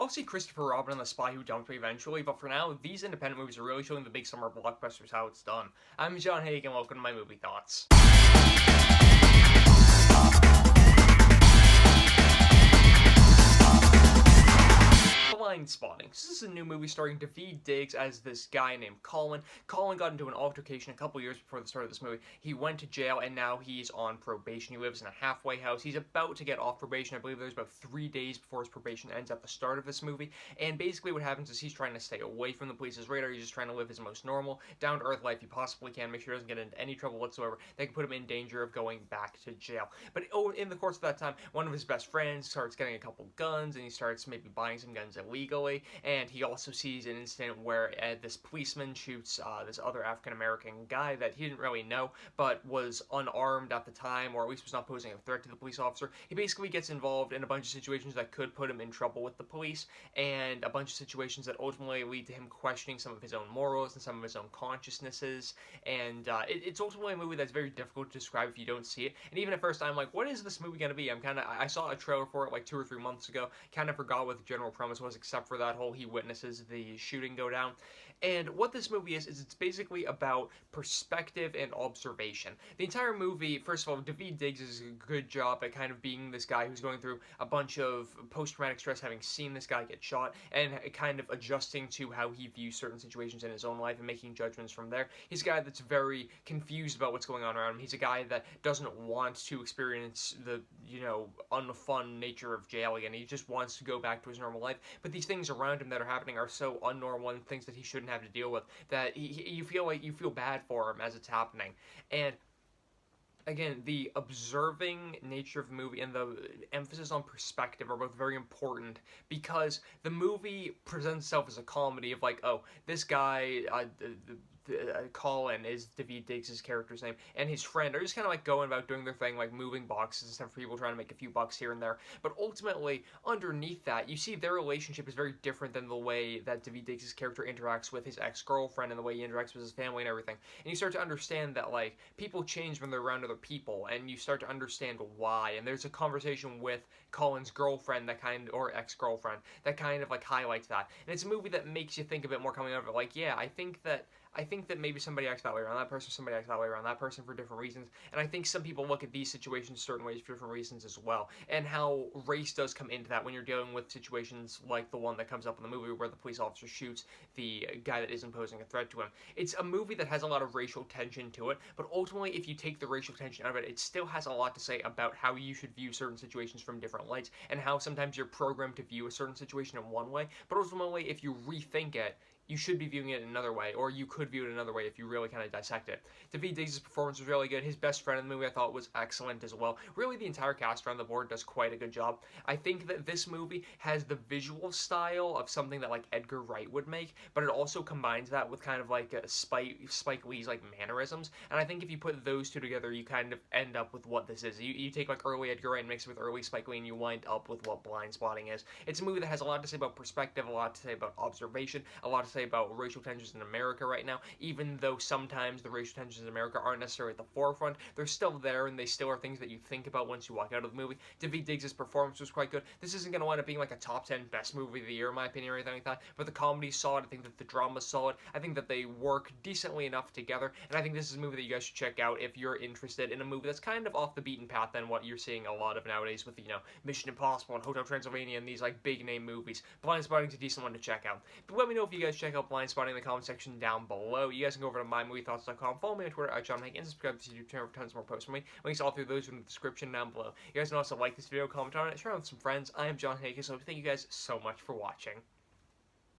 I'll see Christopher Robin and the Spy Who Dumped Me eventually, but for now, these independent movies are really showing the big summer blockbusters how it's done. I'm John Hayeck, and welcome to my movie thoughts. Blindspotting. This is a new movie starring Daveed Diggs as this guy named Colin. Colin got into an altercation a couple years before the start of this movie. He went to jail and now he's on probation. He lives in a halfway house. He's about to get off probation. I believe there's about 3 days before his probation ends at the start of this movie. And basically what happens is he's trying to stay away from the police's radar. He's just trying to live his most normal, down-to-earth life he possibly can, make sure he doesn't get into any trouble whatsoever that can put him in danger of going back to jail. But in the course of that time, one of his best friends starts getting a couple guns and he starts maybe buying some guns illegally, and he also sees an incident where this policeman shoots this other African-American guy that he didn't really know, but was unarmed at the time, or at least was not posing a threat to the police officer. He basically gets involved in a bunch of situations that could put him in trouble with the police, and a bunch of situations that ultimately lead to him questioning some of his own morals and some of his own consciousnesses, and it's ultimately a movie that's very difficult to describe if you don't see it, and even at first I'm like, what is this movie gonna be? I saw a trailer for it like 2 or 3 months ago, kind of forgot what the general premise was, except for that whole he witnesses the shooting go down. And what this movie is it's basically about perspective and observation. The entire movie, first of all, Daveed Diggs does a good job at kind of being this guy who's going through a bunch of post-traumatic stress, having seen this guy get shot, and kind of adjusting to how he views certain situations in his own life and making judgments from there. He's a guy that's very confused about what's going on around him. He's a guy that doesn't want to experience the, unfun nature of jail again. He just wants to go back to his normal life. But these things around him that are happening are so unnormal and things that he shouldn't have to deal with that you feel bad for him as it's happening. And again, the observing nature of the movie and the emphasis on perspective are both very important because the movie presents itself as a comedy of like, oh, this guy, Colin is Daveed Diggs' character's name, and his friend are just kind of like going about doing their thing, like moving boxes and stuff for people trying to make a few bucks here and there. But ultimately, underneath that, you see their relationship is very different than the way that Daveed Diggs' character interacts with his ex-girlfriend and the way he interacts with his family and everything. And you start to understand that, like, people change when they're around other people, and you start to understand why. And there's a conversation with Colin's girlfriend or ex-girlfriend that kind of, like, highlights that. And it's a movie that makes you think a bit more coming out of it, like, yeah, I think that maybe somebody acts that way around that person, somebody acts that way around that person for different reasons, and I think some people look at these situations certain ways for different reasons as well, and how race does come into that when you're dealing with situations like the one that comes up in the movie where the police officer shoots the guy that isn't posing a threat to him. It's a movie that has a lot of racial tension to it, but ultimately if you take the racial tension out of it, it still has a lot to say about how you should view certain situations from different lights, and how sometimes you're programmed to view a certain situation in one way, but ultimately if you rethink it, you should be viewing it another way, or you could view it another way if you really kind of dissect it. Daveed Diggs' performance was really good. His best friend in the movie I thought was excellent as well. Really, the entire cast around the board does quite a good job. I think that this movie has the visual style of something that like Edgar Wright would make, but it also combines that with kind of like Spike Lee's like mannerisms, and I think if you put those two together, you kind of end up with what this is. You take like early Edgar Wright and mix it with early Spike Lee, and you wind up with what Blindspotting is. It's a movie that has a lot to say about perspective, a lot to say about observation, a lot to say about racial tensions in America right now. Even though sometimes the racial tensions in America aren't necessarily at the forefront, they're still there, and they still are things that you think about once you walk out of the movie. Daveed Diggs' performance was quite good. This isn't going to wind up being like a top 10 best movie of the year in my opinion or anything like that, but the comedy's solid. I think that the drama's solid. I think that they work decently enough together, and I think this is a movie that you guys should check out if you're interested in a movie that's kind of off the beaten path than what you're seeing a lot of nowadays with, Mission Impossible and Hotel Transylvania and these like big name movies. Blindspotting's a decent one to check out. But let me know if you guys check out Blindspotting in the comment section down below. You guys can go over to mymoviethoughts.com, follow me on Twitter at JohnHayeck, and subscribe to this YouTube channel for tons more posts from me. Links all through those in the description down below. You guys can also like this video, comment on it, share it with some friends. I am John Hayeck, so thank you guys so much for watching.